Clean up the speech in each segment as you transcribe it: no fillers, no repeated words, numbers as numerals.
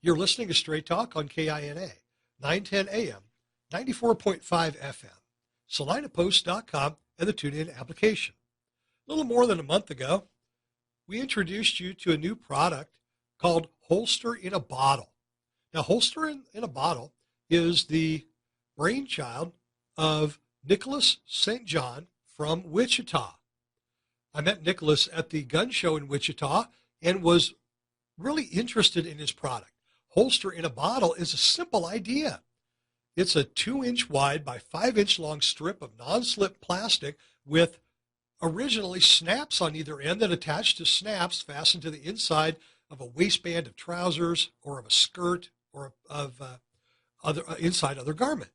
You're listening to Straight Talk on KINA, 910 AM, 94.5 FM, SalinaPost.com, and the TuneIn application. A little more than a month ago, we introduced you to a new product called Holster in a Bottle. Now, Holster in a Bottle is the brainchild of Nicholas St. John from Wichita. I met Nicholas at the gun show in Wichita and was really interested in his product. Holster in a Bottle is a simple idea. It's a 2-inch wide by 5-inch long strip of non-slip plastic with originally snaps on either end that attach to snaps fastened to the inside of a waistband of trousers or of a skirt or of inside other garment.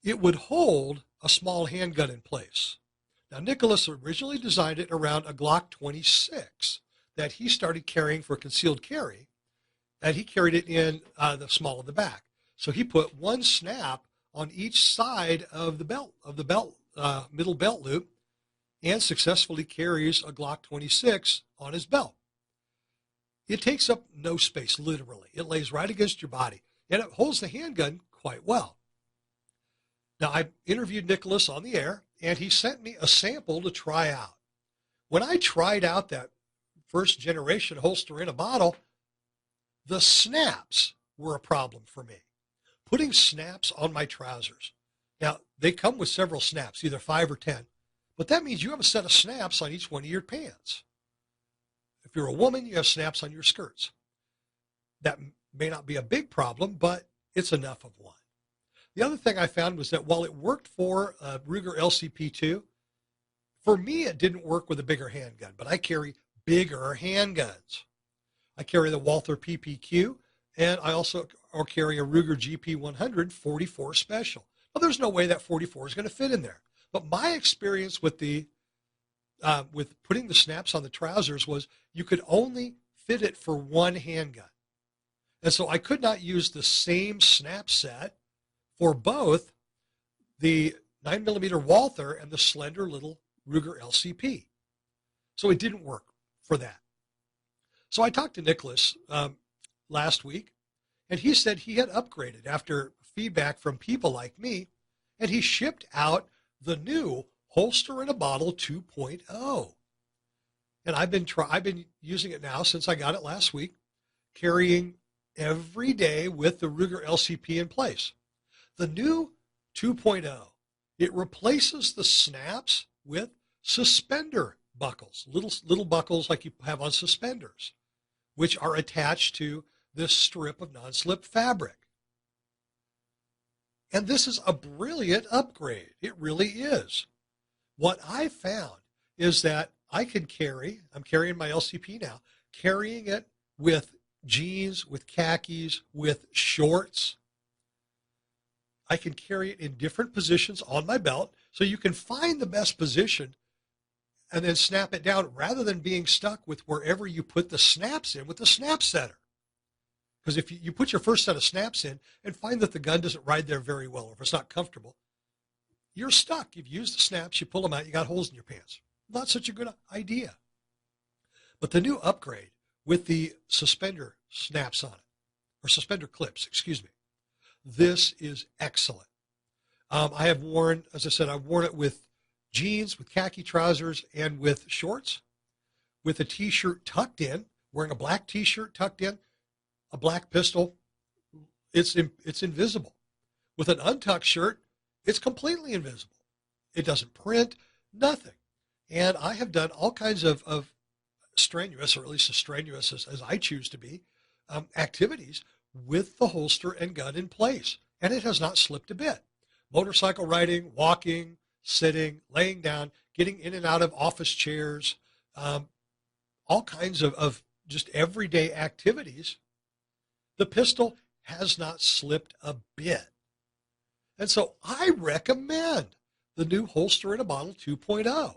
It would hold a small handgun in place. Now, Nicholas originally designed it around a Glock 26 that he started carrying for concealed carry, and he carried it in the small of the back. So he put one snap on each side of the belt, middle belt loop, and successfully carries a Glock 26 on his belt. It takes up no space, literally. It lays right against your body, and it holds the handgun quite well. Now, I interviewed Nicholas on the air, and he sent me a sample to try out. When I tried out that first generation Holster in a Bottle, the snaps were a problem for me. Putting snaps on my trousers. Now, they come with several snaps, either 5 or 10, but that means you have a set of snaps on each one of your pants. If you're a woman, you have snaps on your skirts. That may not be a big problem, but it's enough of one. The other thing I found was that while it worked for Ruger LCP2, for me it didn't work with a bigger handgun, but I carry bigger handguns. I carry the Walther PPQ, and I also carry a Ruger GP100 44 Special. Well, there's no way that 44 is going to fit in there. But my experience with with putting the snaps on the trousers was you could only fit it for one handgun. And so I could not use the same snap set for both the 9mm Walther and the slender little Ruger LCP. So it didn't work for that. So I talked to Nicholas last week, and he said he had upgraded after feedback from people like me, and he shipped out the new Holster in a Bottle 2.0. And I've been using it now since I got it last week, carrying every day with the Ruger LCP in place. The new 2.0, it replaces the snaps with suspender buckles, little buckles like you have on suspenders, which are attached to this strip of non-slip fabric. And this is a brilliant upgrade. It really is. What I found is that I'm carrying my LCP now, carrying it with jeans, with khakis, with shorts. I can carry it in different positions on my belt, so you can find the best position and then snap it down rather than being stuck with wherever you put the snaps in with the snap setter. Because if you put your first set of snaps in and find that the gun doesn't ride there very well, or if it's not comfortable, you're stuck. You've used the snaps, you pull them out, you got holes in your pants. Not such a good idea. But the new upgrade with the suspender snaps on it, or suspender clips, excuse me, this is excellent. I have worn, as I said, I've worn it with jeans, with khaki trousers, and with shorts, with a t-shirt tucked in, wearing a black t-shirt tucked in, a black pistol. It's invisible. With an untucked shirt, it's completely invisible. It doesn't print, nothing. And I have done all kinds of strenuous, or at least as strenuous as I choose to be, activities with the holster and gun in place. And it has not slipped a bit. Motorcycle riding, walking, sitting, laying down, getting in and out of office chairs, all kinds of just everyday activities. The pistol has not slipped a bit. And so I recommend the new Holster in a Bottle 2.0.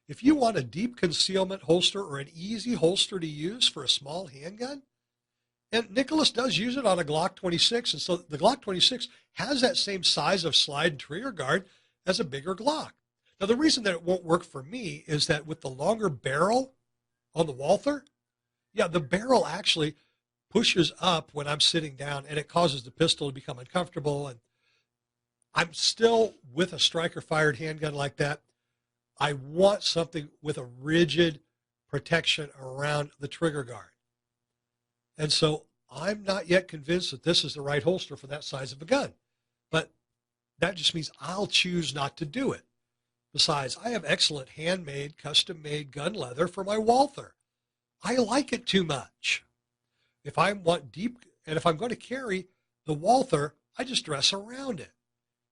If you want a deep concealment holster or an easy holster to use for a small handgun, and Nicholas does use it on a Glock 26, and so the Glock 26 has that same size of slide and trigger guard as a bigger Glock. Now, the reason that it won't work for me is that with the longer barrel on the Walther, yeah, the barrel actually pushes up when I'm sitting down, and it causes the pistol to become uncomfortable. And I'm still, with a striker fired handgun like that, I want something with a rigid protection around the trigger guard. And so I'm not yet convinced that this is the right holster for that size of a gun. But that just means I'll choose not to do it. Besides, I have excellent handmade, custom-made gun leather for my Walther. I like it too much. If I want deep, and if I'm going to carry the Walther, I just dress around it.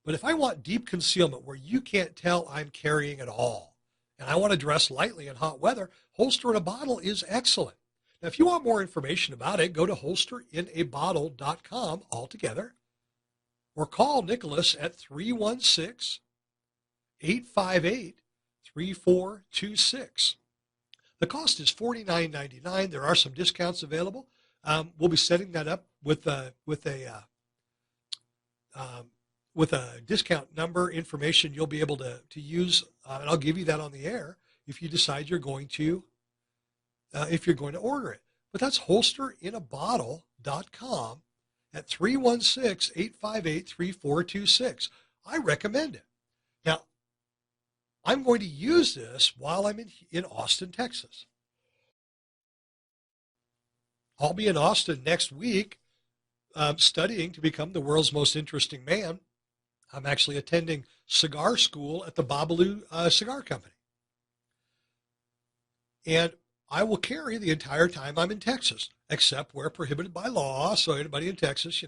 But if I want deep concealment where you can't tell I'm carrying at all, and I want to dress lightly in hot weather, holster in a bottle is excellent. Now, if you want more information about it, go to holsterinabottle.com altogether, or call Nicholas at 316-858-3426. The cost is $49.99. There are some discounts available. We'll be setting that up with a discount number information you'll be able to use, and I'll give you that on the air if you decide you're going to order it. But that's holsterinabottle.com at 316-858-3426. I recommend it. Now, I'm going to use this while I'm in Austin, Texas. I'll be in Austin next week studying to become the world's most interesting man. I'm actually attending cigar school at the Babalu Cigar Company. And I will carry the entire time I'm in Texas, except where prohibited by law. So anybody in Texas,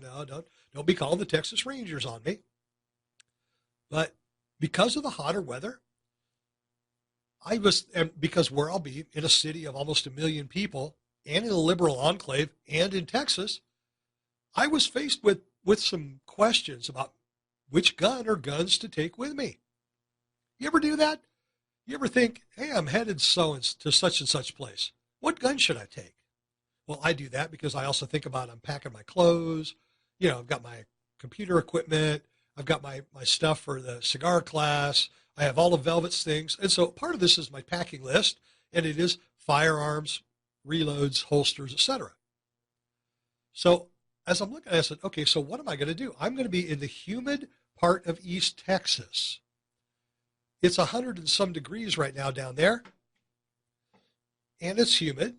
don't be calling the Texas Rangers on me. But because of the hotter weather, and because where I'll be in a city of almost 1 million people and in a liberal enclave and in Texas, I was faced with some questions about which gun or guns to take with me. You ever do that? You ever think, hey, I'm headed to such and such place. What gun should I take? Well, I do that because I also think about unpacking my clothes. I've got my computer equipment. I've got my stuff for the cigar class. I have all of Velvet's things. And so part of this is my packing list, and it is firearms, reloads, holsters, etc. So as I'm looking, I said, okay, so what am I going to do? I'm going to be in the humid part of East Texas. It's 100 and some degrees right now down there, and it's humid,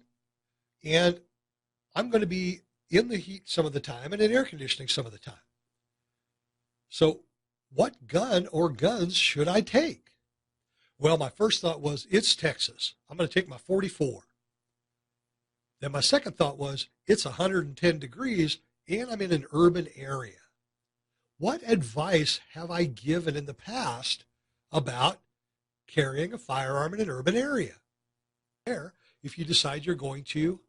and I'm going to be in the heat some of the time and in air conditioning some of the time. So what gun or guns should I take? Well, my first thought was, it's Texas. I'm going to take my 44. Then my second thought was, it's 110 degrees, and I'm in an urban area. What advice have I given in the past about carrying a firearm in an urban area? If you decide you're going to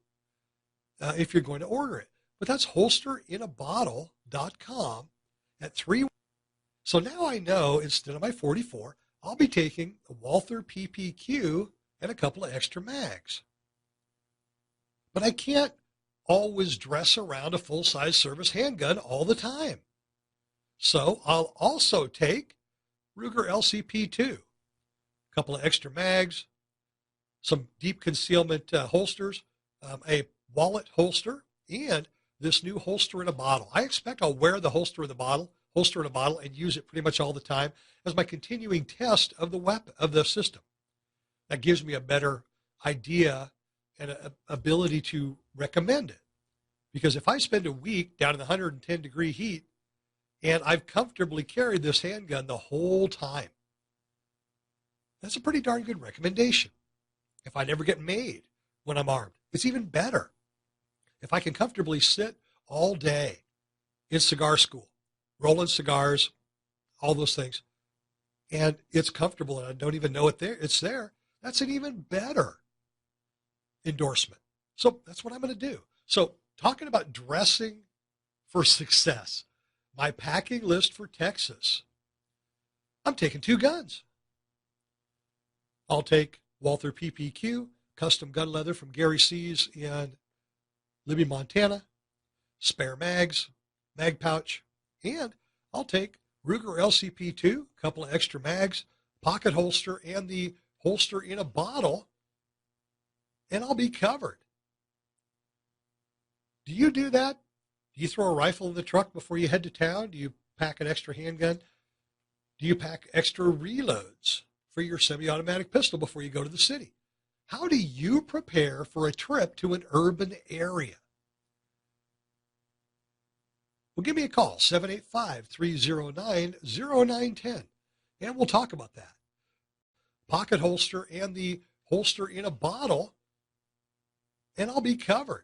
order it. But that's holsterinabottle.com at 3. So now I know instead of my 44, I'll be taking the Walther PPQ and a couple of extra mags. But I can't always dress around a full-size service handgun all the time. So I'll also take Ruger LCP2, a couple of extra mags, some deep concealment holsters, a wallet holster, and this new holster in a bottle. I expect I'll wear the holster in a bottle, and use it pretty much all the time as my continuing test of the weapon, of the system. That gives me a better idea and an ability to recommend it. Because if I spend a week down in the 110 degree heat and I've comfortably carried this handgun the whole time, that's a pretty darn good recommendation. If I never get made when I'm armed, it's even better. If I can comfortably sit all day in cigar school, rolling cigars, all those things, and it's comfortable and I don't even know it's there, that's an even better endorsement. So that's what I'm going to do. So talking about dressing for success, my packing list for Texas, I'm taking 2 guns. I'll take Walther PPQ, custom gun leather from Gary C's in Libby, Montana, spare mags, mag pouch, and I'll take Ruger LCP2, a couple of extra mags, pocket holster, and the holster in a bottle, and I'll be covered. Do you do that? Do you throw a rifle in the truck before you head to town? Do you pack an extra handgun? Do you pack extra reloads for your semi-automatic pistol before you go to the city? How do you prepare for a trip to an urban area? Well, give me a call, 785-309-0910, and we'll talk about that. Pocket holster and the holster in a bottle, and I'll be covered.